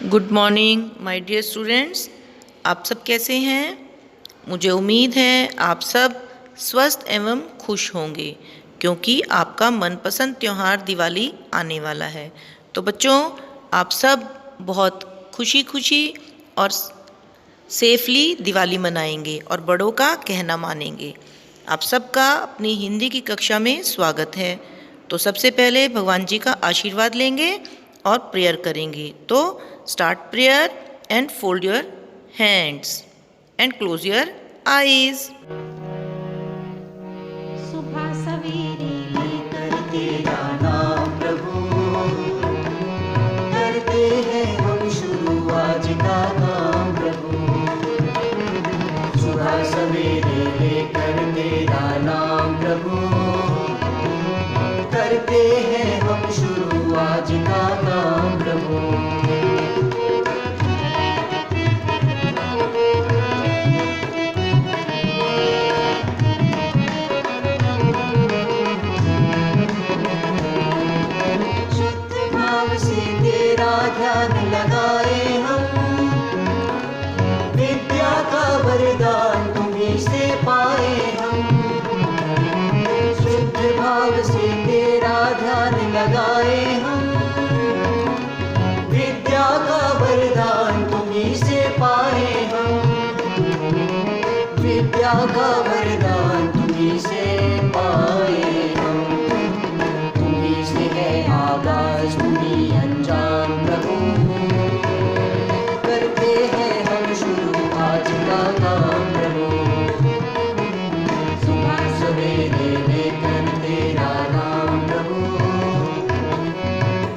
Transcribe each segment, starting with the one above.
Good morning my dear students. आप सब कैसे हैं? मुझे उम्मीद है आप सब स्वस्थ एवं खुश होंगे क्योंकि आपका मनपसंद त्यौहार दिवाली आने वाला है। तो बच्चों, आप सब बहुत खुशी खुशी और सेफली दिवाली मनाएंगे और बड़ों का कहना मानेंगे। आप सबका अपनी हिंदी की कक्षा में स्वागत है। तो सबसे पहले भगवान जी का आशीर्वाद लेंगे और प्रेयर करेंगे। तो start prayer and fold your hands and close your eyes. सुबह सवेरे लेकर तेरा नाम प्रभु, करते हैं हम शुरू आज का काम प्रभु। सुबह सवेरे लेकर तेरा नाम प्रभु, करते हैं हम शुरू आज का काम प्रभु। ध्यान लगाए हम, विद्या का वरदान तुम्हीं से पाए हम। शुद्ध भाव से तेरा ध्यान लगाए हम, विद्या का वरदान तुम्हीं से पाए हम। विद्या का वरदान तुम्हीं से पाए हम। तुम्हीं से है आगाज तुम्हीं अंजाम प्रभु, करते हैं हम शुरू आज का काम प्रभु। सुबह सवेरे लेकर तेरा नाम प्रभु,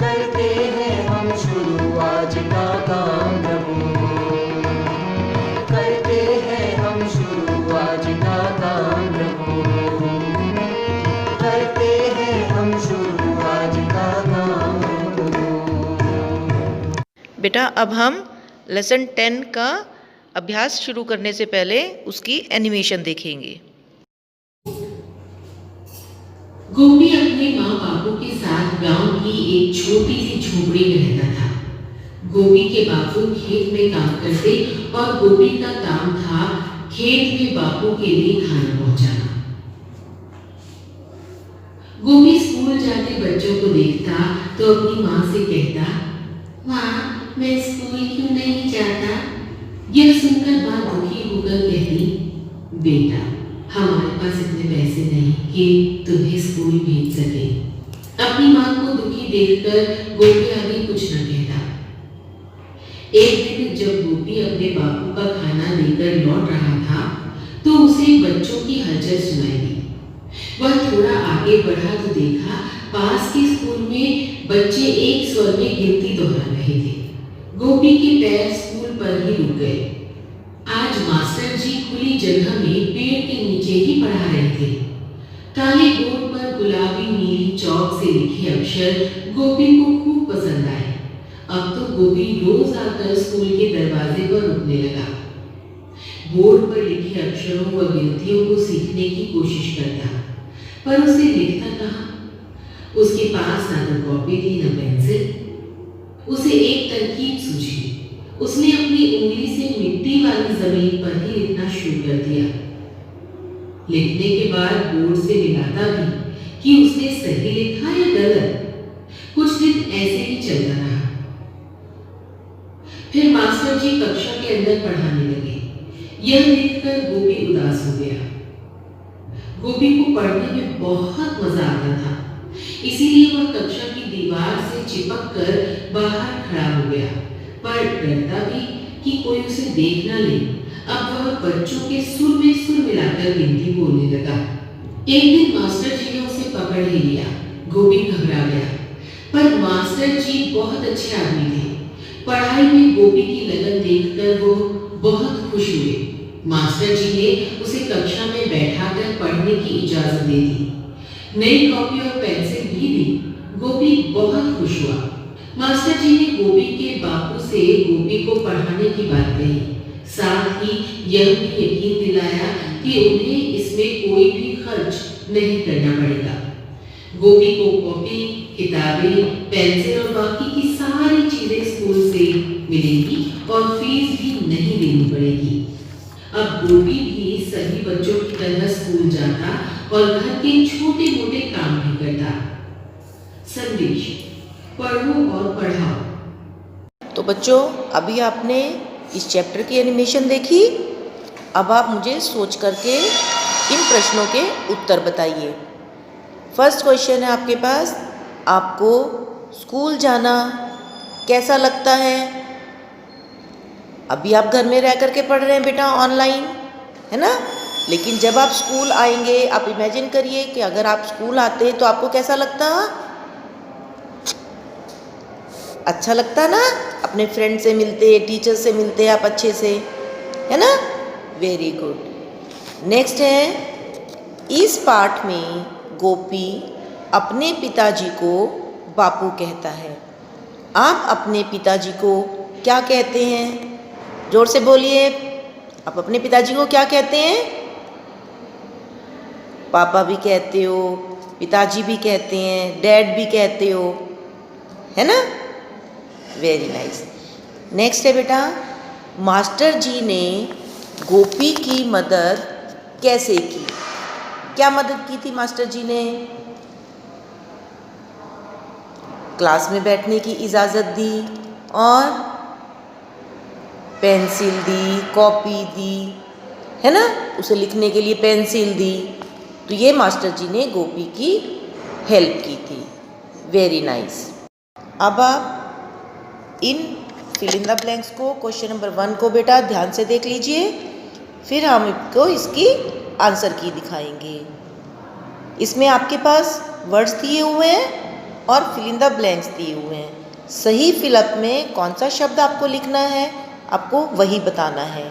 करते हैं हम शुरू आज का काम प्रभु। करते हैं हम शुरू आज का काम प्रभु। करते हैं हम शुरू आज का काम प्रभु। बेटा, अब हम लेसन 10 का अभ्यास शुरू करने से पहले उसकी एनिमेशन देखेंगे। गोपी अपने माँ बापू के साथ गांव की एक छोटी सी झोपड़ी में रहता था। गोपी के बापू खेत में काम करते और गोपी का काम था खेत में बापू के लिए खाना पहुंचाना। गोपी स्कूल जाते बच्चों को देखता तो अपनी माँ से कहता, माँ मैं स्कूल क्यों नहीं जाता? यह सुनकर माँ दुखी होकर कहती, बेटा हमारे पास इतने पैसे नहीं कि तुम्हें स्कूल भेज सके। अपनी माँ को दुखी देखकर गोपी आगे कुछ न कहता। एक दिन जब गोपी अपने बापू का खाना लेकर लौट रहा था तो उसे बच्चों की हलचल सुनाई दी। वह थोड़ा आगे बढ़ा तो देखा पास के स्कूल में बच्चे एक स्वर में गिनती दोहरा रहे थे। गोपी के पैर स्कूल पर ही रुक गए। आज मास्टर जी खुली जगह में पेड़ के नीचे ही पढ़ा रहे थे। काले बोर्ड पर गुलाबी नीली चौक से लिखे अक्षर गोपी को खूब पसंद आए। अब तो गोपी रोज आकर स्कूल के दरवाजे पर रुकने लगा। बोर्ड पर लिखे अक्षरों व गिनतियों को सीखने की कोशिश करता, पर उसे लिखता कहाँ? उसके पास ना तो कॉपी थी न पेंसिल। उसे एक तरकीब सूझी। उसने अपनी उंगली से मिट्टी वाली जमीन पर ही लिखना शुरू कर दिया। लिखने के बाद बोर्ड से मिलाता भी कि उसने सही लिखा या गलत। कुछ दिन ऐसे ही चलता रहा। फिर मास्टर जी कक्षा के अंदर पढ़ाने लगे। यह देखकर गोपी उदास हो गया। गोपी को पढ़ने में बहुत मजा आता था, इसीलिए वह कक्षा की दीवार से चिपक कर बाहर खड़ा हो गया, पर डरता भी कि कोई उसे देख न ले। अब वह बच्चों के सुर में सुर मिलाकर गिनती बोलने लगा। एक दिन मास्टर जी ने उसे पकड़ ही लिया। गोपी घबरा गया, पर मास्टर जी बहुत अच्छे आदमी थे। पढ़ाई में गोपी की लगन देखकर वो बहुत खुश हुए। मास्टर जी ने उसे कक्षा में बैठाकर पढ़ने की इजाजत दे दी। नई कॉपी और पेंसिल भी दी। गोपी बहुत खुश हुआ। मास्टर जी ने गोपी के बापू से गोपी को पढ़ाने की बात कही, साथ ही यह भी यकीन दिलाया कि उन्हें इसमें कोई भी खर्च नहीं करना पड़ेगा। गोपी को कॉपी, किताबें, पेंसिल और बाकी की सारी चीजें स्कूल से मिलेगी और फीस भी नहीं देनी पड़ेगी। अब गोपी भी सभी बच्चों की तरह स्कूल जाता और घर के छोटे मोटे काम भी करता। संदेश: पढ़ो और पढ़ाओ। तो बच्चों, अभी आपने इस चैप्टर की एनिमेशन देखी। अब आप मुझे सोच करके इन प्रश्नों के उत्तर बताइए। फर्स्ट क्वेश्चन है आपके पास, आपको स्कूल जाना कैसा लगता है? अभी आप घर में रह करके पढ़ रहे हैं बेटा, ऑनलाइन, है ना? लेकिन जब आप स्कूल आएंगे, आप इमेजिन करिए कि अगर आप स्कूल आते तो आपको कैसा लगता? अच्छा लगता ना? अपने फ्रेंड से मिलते, टीचर से मिलते आप अच्छे से, है ना? Very good. नेक्स्ट है, इस पाठ में गोपी अपने पिताजी को बापू कहता है। आप अपने पिताजी को क्या कहते हैं? जोर से बोलिए, आप अपने पिताजी को क्या कहते हैं? पापा भी कहते हो, पिताजी भी कहते हैं, डैड भी कहते हो, है ना? Very nice. नेक्स्ट है बेटा, मास्टर जी ने गोपी की मदद कैसे की? क्या मदद की थी मास्टर जी ने? क्लास में बैठने की इजाज़त दी और पेंसिल दी, कॉपी दी, है ना? उसे लिखने के लिए पेंसिल दी। तो ये मास्टर जी ने गोपी की हेल्प की थी। Very nice. अब आप इन फिल इन द ब्लैंक्स को, क्वेश्चन नंबर 1 को बेटा ध्यान से देख लीजिए, फिर हम इसको इसकी आंसर की दिखाएंगे। इसमें आपके पास वर्ड्स दिए हुए हैं और फिल इन द ब्लैंक्स दिए हुए हैं। सही फिलअप में कौन सा शब्द आपको लिखना है, आपको वही बताना है।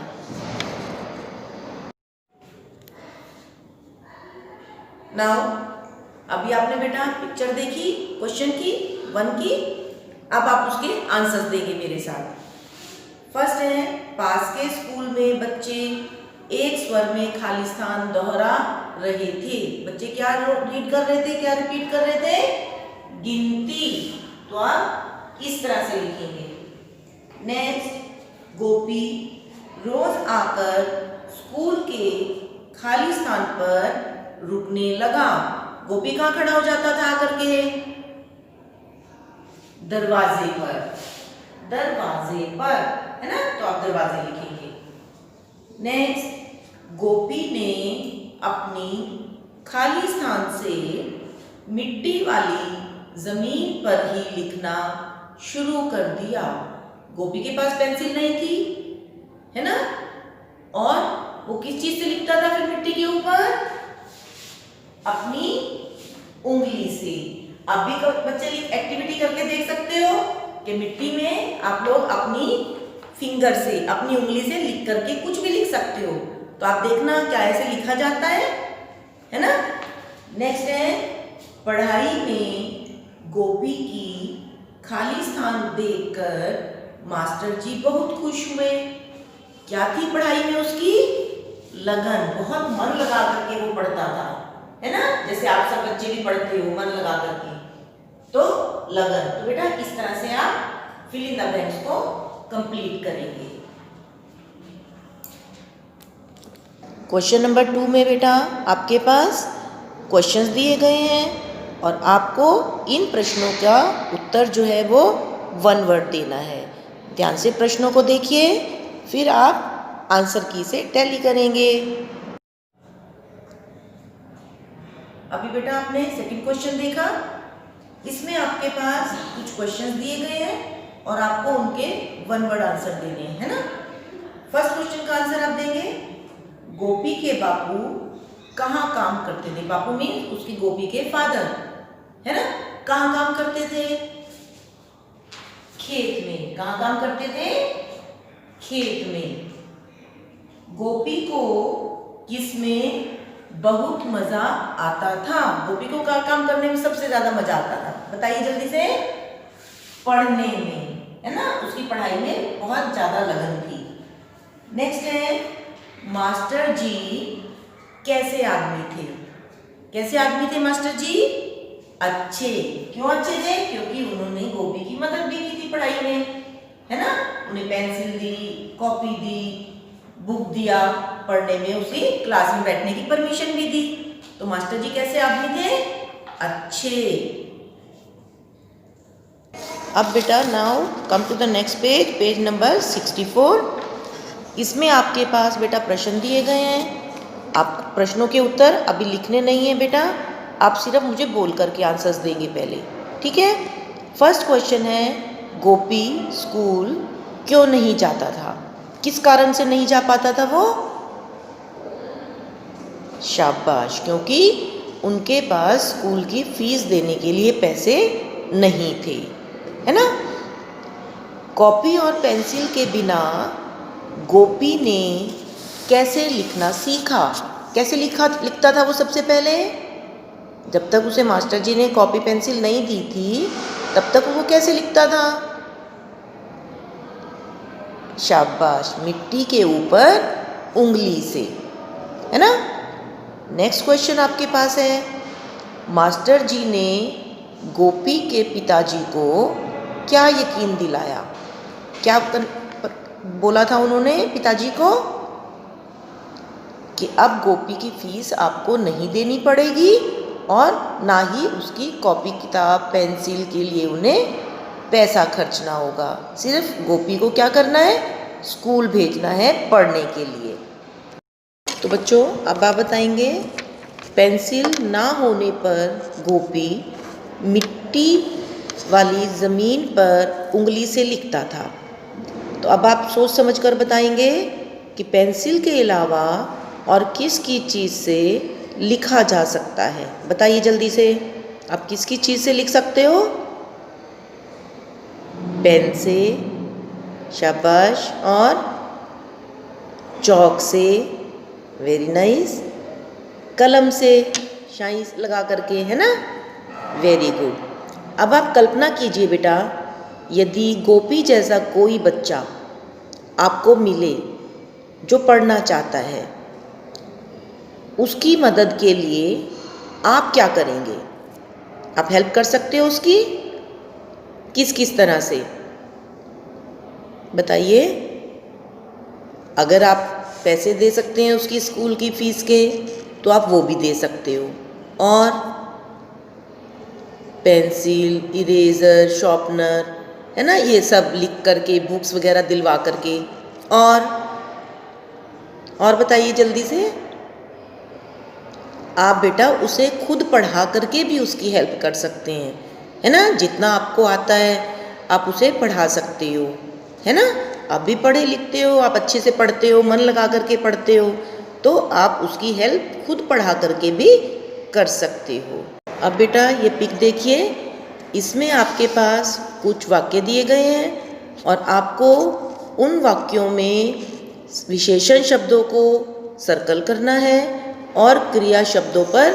नाउ, अभी आपने बेटा पिक्चर देखी क्वेश्चन की 1 की, अब आप उसके आंसर्स देंगे मेरे साथ। फर्स्ट है, पास के स्कूल में बच्चे एक स्वर में खाली स्थान दोहरा रहे थे। बच्चे क्या रीड कर रहे थे, क्या रिपीट कर रहे थे? गिनती। तो आप इस तरह से लिखेंगे। नेक्स्ट, गोपी रोज आकर स्कूल के खाली स्थान पर रुकने लगा। गोपी कहाँ खड़ा हो जाता था आकर के? दरवाजे पर। दरवाजे पर, है ना? तो आप दरवाजे लिखेंगे। नेक्स्ट, गोपी ने अपनी खाली स्थान से मिट्टी वाली जमीन पर ही लिखना शुरू कर दिया। गोपी के पास पेंसिल नहीं थी, है ना? और वो किस चीज से लिखता था फिर मिट्टी के ऊपर? अपनी उंगली से। आप भी बच्चे एक्टिविटी करके देख सकते हो कि मिट्टी में आप लोग अपनी फिंगर से, अपनी उंगली से लिख करके कुछ भी लिख सकते हो। तो आप देखना क्या ऐसे लिखा जाता है ना? नेक्स्ट है, पढ़ाई में गोपी की खाली स्थान देखकर मास्टर जी बहुत खुश हुए। क्या थी पढ़ाई में उसकी? लगन। बहुत मन लगा करके वो पढ़ता था, है ना? जैसे आप सब बच्चे भी पढ़ते हो मन लगा करके, तो लगन। तो बेटा इस तरह से आप फिल इन द ब्लैंक्स को कंप्लीट करेंगे। क्वेश्चन नंबर 2 में बेटा आपके पास क्वेश्चंस दिए गए हैं और आपको इन प्रश्नों का उत्तर जो है वो 1 वर्ड देना है। ध्यान से प्रश्नों को देखिए, फिर आप आंसर की से टैली करेंगे। अभी बेटा आपने सेकंड क्वेश्चन देखा। इसमें आपके पास कुछ क्वेश्चंस दिए गए हैं और आपको उनके 1 वर्ड आंसर देने हैं, है ना? फर्स्ट क्वेश्चन का आंसर आप देंगे, गोपी के बापू कहाँ काम करते थे? बापू मीन्स उसकी गोपी के फादर, है ना? कहाँ काम करते थे? खेत में। कहाँ काम करते थे? खेत में। गोपी को किसमें बहुत मजा आता था? गोपी को क्या काम करने में सबसे ज्यादा मजा आता था? बताइए जल्दी से। पढ़ने में, है ना? उसकी पढ़ाई में बहुत ज्यादा लगन थी। नेक्स्ट है, मास्टर जी कैसे आदमी थे? कैसे आदमी थे मास्टर जी? अच्छे। क्यों अच्छे थे? क्योंकि उन्होंने गोपी की मदद भी की थी पढ़ाई में, है ना? उन्हें पेंसिल दी, कॉपी दी, बुक दिया, पढ़ने में उसे क्लास में बैठने की परमिशन भी दी। तो मास्टर जी कैसे आदमी थे? अच्छे। अब बेटा now come to the next page, page number 64। इसमें आपके पास बेटा प्रश्न दिए गए हैं। आप प्रश्नों के उत्तर अभी लिखने नहीं है बेटा, आप सिर्फ मुझे बोल करके आंसर्स देंगे पहले, ठीक है। फर्स्ट क्वेश्चन है, गोपी स्कूल क्यों नहीं जाता था? किस कारण से नहीं जा पाता था वो? शाबाश, क्योंकि उनके पास स्कूल की फीस देने के लिए पैसे नहीं थे, है ना। कॉपी और पेंसिल के बिना गोपी ने कैसे लिखना सीखा? कैसे लिखता था वो सबसे पहले? जब तक उसे मास्टर जी ने कॉपी पेंसिल नहीं दी थी तब तक वो कैसे लिखता था? शाबाश, मिट्टी के ऊपर उंगली से, है ना। नेक्स्ट क्वेश्चन आपके पास है, मास्टर जी ने गोपी के पिताजी को क्या यकीन दिलाया? क्या बोला था उन्होंने पिताजी को? कि अब गोपी की फीस आपको नहीं देनी पड़ेगी और ना ही उसकी कॉपी किताब पेंसिल के लिए उन्हें पैसा खर्चना होगा। सिर्फ गोपी को क्या करना है? स्कूल भेजना है पढ़ने के लिए। तो बच्चों अब आप बताएंगे, पेंसिल ना होने पर गोपी मिट्टी वाली ज़मीन पर उंगली से लिखता था। तो अब आप सोच समझ कर बताएंगे कि पेंसिल के अलावा और किसकी चीज़ से लिखा जा सकता है? बताइए जल्दी से, आप किसकी चीज़ से लिख सकते हो? पेन से, शाबाश, और चौक से, वेरी नाइस, कलम से शाई लगा करके, है ना, वेरी गुड। अब आप कल्पना कीजिए बेटा, यदि गोपी जैसा कोई बच्चा आपको मिले जो पढ़ना चाहता है, उसकी मदद के लिए आप क्या करेंगे? आप हेल्प कर सकते हो उसकी? किस किस तरह से बताइए। अगर आप पैसे दे सकते हैं उसकी स्कूल की फ़ीस के तो आप वो भी दे सकते हो, और पेंसिल, इरेज़र, शॉर्पनर, है ना, ये सब लिख करके, बुक्स वगैरह दिलवा करके, और बताइए जल्दी से। आप बेटा उसे खुद पढ़ा करके भी उसकी हेल्प कर सकते हैं, है ना। जितना आपको आता है आप उसे पढ़ा सकते हो, है ना। आप भी पढ़े लिखते हो, आप अच्छे से पढ़ते हो, मन लगा करके पढ़ते हो, तो आप उसकी हेल्प खुद पढ़ा करके भी कर सकते हो। अब बेटा ये पिक देखिए, इसमें आपके पास कुछ वाक्य दिए गए हैं और आपको उन वाक्यों में विशेषण शब्दों को सर्कल करना है और क्रिया शब्दों पर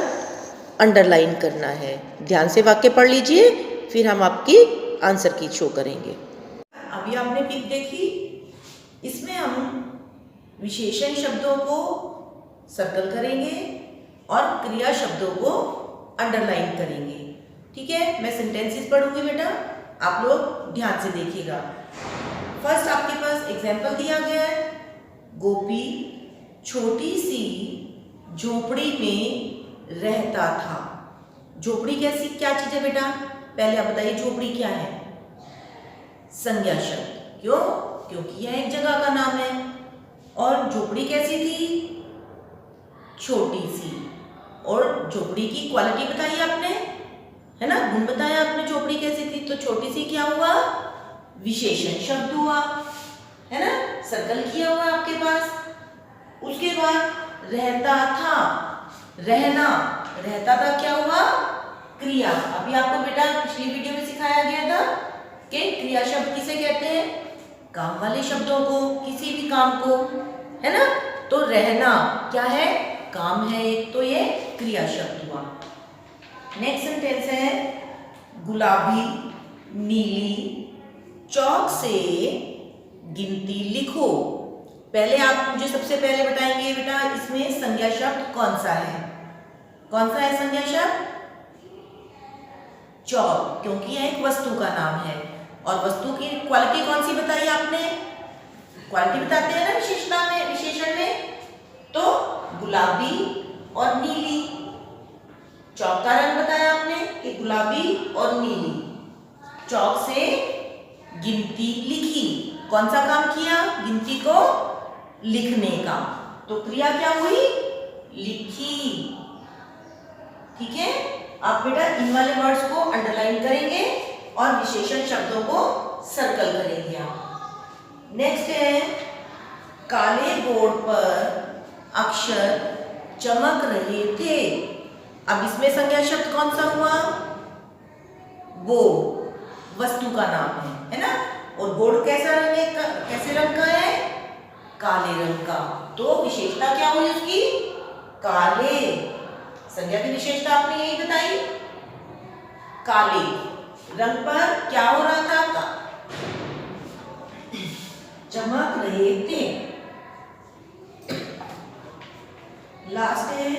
अंडरलाइन करना है। ध्यान से वाक्य पढ़ लीजिए, फिर हम आपकी आंसर की शो करेंगे। अभी आपने पिक देखी, इसमें हम विशेषण शब्दों को सर्कल करेंगे और क्रिया शब्दों को अंडरलाइन करेंगे, ठीक है। मैं सेंटेंसेस पढ़ूंगी बेटा, आप लोग ध्यान से देखिएगा। फर्स्ट आपके पास एग्जाम्पल दिया गया है, गोपी छोटी सी झोपड़ी में रहता था। झोपड़ी कैसी क्या चीज़ है बेटा? पहले आप बताइए झोपड़ी क्या है? संज्ञा शब्द। क्यों? क्योंकि यह एक जगह का नाम है। और झोपड़ी कैसी थी? छोटी सी। और झोपड़ी की क्वालिटी बताई आपने, है ना, गुण बताया आपने, झोपड़ी कैसी थी। तो छोटी सी क्या हुआ? विशेषण शब्द हुआ, है ना, सर्कल किया हुआ आपके पास। उसके बाद रहता था, रहना, रहता था क्या हुआ? क्रिया। अभी आपको बेटा पिछली वीडियो में सिखाया गया था कि क्रिया शब्द किसे कहते हैं? काम वाले शब्दों को, किसी भी काम को, है ना। तो रहना क्या है? काम है एक, तो ये क्रिया शब्द हुआ। नेक्स्ट सेंटेंस है, गुलाबी नीली चौक से गिनती लिखो। पहले आप मुझे सबसे पहले बताएंगे बेटा इसमें संज्ञा शब्द कौन सा है? कौन सा है संज्ञा शब्द? चौक, क्योंकि यह एक वस्तु का नाम है। और वस्तु की क्वालिटी कौन सी बताई आपने? क्वालिटी बताते हैं ना विशेषण में, तो गुलाबी और नीली। चौक का रंग बताया आपने कि गुलाबी और नीली। चौक से गिनती लिखी। कौन सा काम किया? गिनती को लिखने का। तो क्रिया क्या हुई? लिखी। ठीक है, आप बेटा इन वाले वर्ड्स को अंडरलाइन करेंगे और विशेषण शब्दों को सर्कल करेंगे आप। नेक्स्ट है, काले बोर्ड पर अक्षर चमक रहे थे। अब इसमें संज्ञा शब्द कौन सा हुआ? बोर्ड वस्तु का नाम है ना। और बोर्ड कैसा रंग है? कैसे रंग का है? काले रंग का। तो विशेषता क्या हुई उसकी? काले। संज्ञा की विशेषता आपने यही बताई, काले रंग पर क्या हो रहा था? चमक रहे थे। लास्ट है,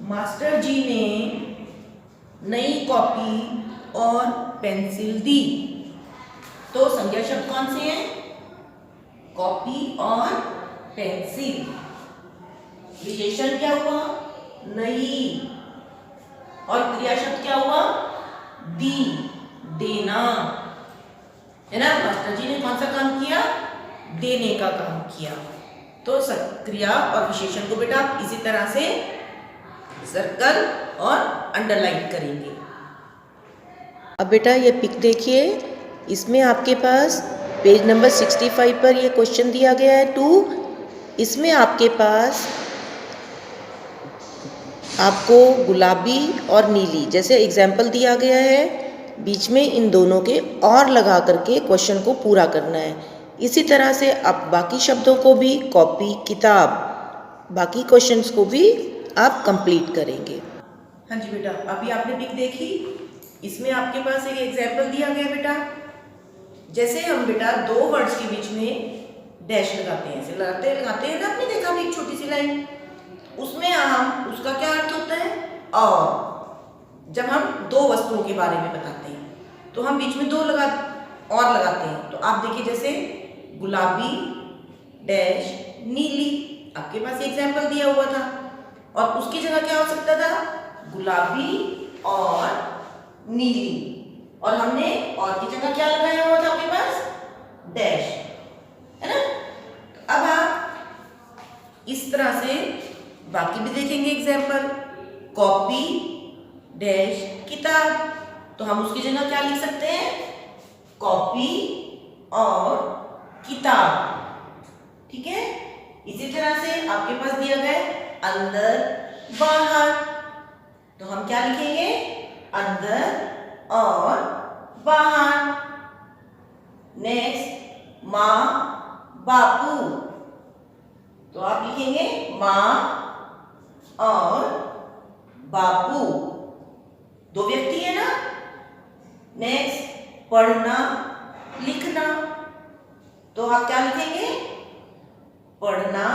मास्टर जी ने नई कॉपी और पेंसिल दी। तो संज्ञा शब्द कौन से हैं? कॉपी और पेंसिल। विशेषण क्या हुआ? नई। और क्रिया शब्द क्या हुआ? दी, देना, है ना। मास्टर जी ने कौन सा काम किया? देने का काम किया। तो क्रिया और विशेषण को बेटा आप इसी तरह से सर्कल और अंडरलाइन करेंगे। अब बेटा ये पिक देखिए, इसमें आपके पास पेज नंबर 65 पर ये क्वेश्चन दिया गया है 2। इसमें आपके पास आपको गुलाबी और नीली जैसे एग्जाम्पल दिया गया है, बीच में इन दोनों के और लगा करके क्वेश्चन को पूरा करना है। इसी तरह से आप बाकी शब्दों को भी, कॉपी, किताब, बाकी क्वेश्चंस को भी आप कंप्लीट करेंगे। हाँ जी बेटा, अभी आपने पिक देखी, इसमें आपके पास एक एग्जाम्पल दिया गया बेटा। जैसे हम बेटा दो वर्ड्स के बीच में डैश लगाते हैं, ऐसे लगाते हैं ना, आपने देखा भी एक छोटी सी लाइन, उसमें हम उसका क्या अर्थ होता है? और जब हम दो वस्तुओं के बारे में बताते हैं तो हम बीच में दो और लगाते हैं। तो आप देखिए, जैसे गुलाबी डैश नीली, आपके पास एग्जाम्पल दिया हुआ था, और उसकी जगह क्या हो सकता था? गुलाबी और नीली, और हमने और की जगह क्या लगाया हुआ था आपके पास? डैश, है ना। तो अब आप इस तरह से बाकी भी देखेंगे एग्जाम्पल, कॉपी डैश किताब, तो हम उसकी जगह क्या लिख सकते हैं? कॉपी और किताब। ठीक है, इसी तरह से आपके पास दिया गया अंदर बाहर, तो हम क्या लिखेंगे? अंदर और बाहर। नेक्स्ट, माँ बापू, तो आप लिखेंगे माँ और बापू, दो व्यक्ति है ना। नेक्स्ट, पढ़ना लिखना, तो आप क्या लिखेंगे? पढ़ना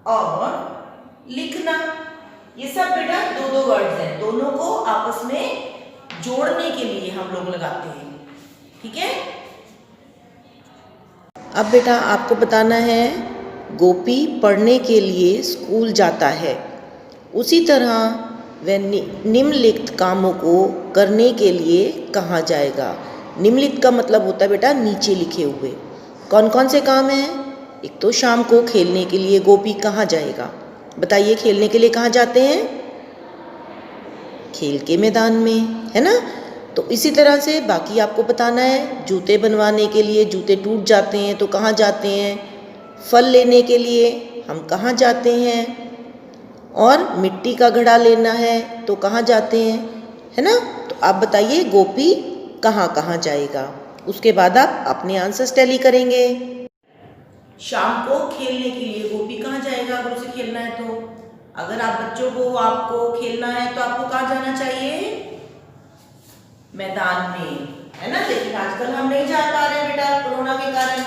और लिखना। ये सब बेटा दो दो वर्ड्स हैं, दोनों को आपस में जोड़ने के लिए हम लोग लगाते हैं। ठीक है, अब बेटा आपको बताना है, गोपी पढ़ने के लिए स्कूल जाता है, उसी तरह वह निम्नलिखित कामों को करने के लिए कहाँ जाएगा? निम्नलिखित का मतलब होता है बेटा नीचे लिखे हुए। कौन कौन से काम हैं? एक तो शाम को खेलने के लिए गोपी कहाँ जाएगा? बताइए, खेलने के लिए कहाँ जाते हैं? खेल के मैदान में, है ना। तो इसी तरह से बाकी आपको बताना है, जूते बनवाने के लिए, जूते टूट जाते हैं तो कहाँ जाते हैं? फल लेने के लिए हम कहाँ जाते हैं? और मिट्टी का घड़ा लेना है तो कहाँ जाते हैं, है ना। तो आप बताइए गोपी कहाँ कहाँ जाएगा, उसके बाद आप अपने आंसर्स टैली करेंगे। शाम को खेलने के लिए गोपी कहाँ जाएगा? अगर उसे खेलना है तो, अगर आप बच्चों को आपको खेलना है तो आपको कहाँ जाना चाहिए? मैदान में, है ना। लेकिन आजकल हम नहीं जा पा रहे बेटा कोरोना के कारण,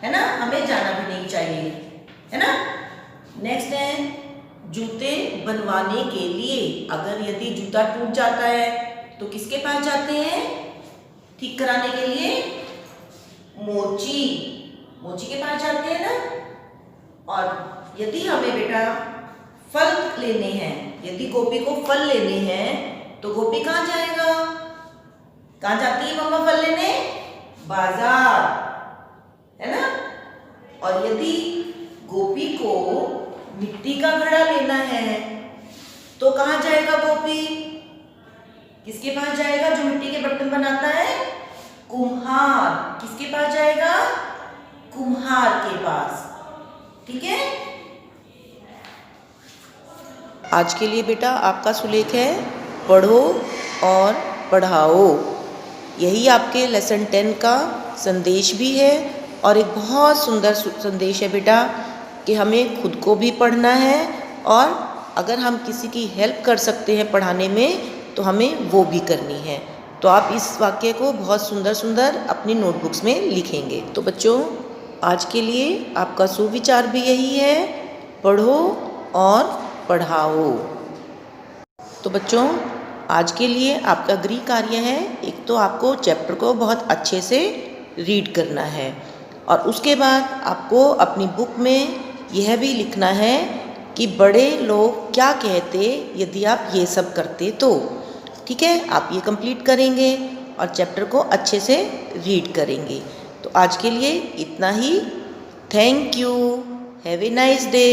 है ना, हमें जाना भी नहीं चाहिए, है ना। नेक्स्ट है, जूते बनवाने के लिए, अगर यदि जूता टूट जाता है तो किसके पास जाते हैं ठीक कराने के लिए? मोची, मोची के पास जाते हैं ना। और यदि हमें बेटा फल लेने हैं, यदि गोपी को फल लेने हैं तो गोपी कहाँ जाएगा? कहाँ जाती है मम्मा फल लेने? बाजार, है ना। और यदि गोपी को मिट्टी का घड़ा लेना है तो कहाँ जाएगा गोपी? किसके पास जाएगा जो मिट्टी के बर्तन बनाता है? कुम्हार। किसके पास जाएगा? कुम्हार के पास। ठीक है। आज के लिए बेटा आपका सुलेख है पढ़ो और पढ़ाओ। यही आपके लेसन 10 का संदेश भी है और एक बहुत सुंदर संदेश है बेटा कि हमें खुद को भी पढ़ना है और अगर हम किसी की हेल्प कर सकते हैं पढ़ाने में तो हमें वो भी करनी है। तो आप इस वाक्य को बहुत सुंदर सुंदर अपनी नोटबुक्स में लिखेंगे। तो बच्चों आज के लिए आपका सुविचार भी यही है, पढ़ो और पढ़ाओ। तो बच्चों आज के लिए आपका गृह कार्य है, एक तो आपको चैप्टर को बहुत अच्छे से रीड करना है और उसके बाद आपको अपनी बुक में यह भी लिखना है कि बड़े लोग क्या कहते यदि आप ये सब करते तो। ठीक है, आप ये कंप्लीट करेंगे और चैप्टर को अच्छे से रीड करेंगे। तो आज के लिए इतना ही। Thank you. Have a nice day.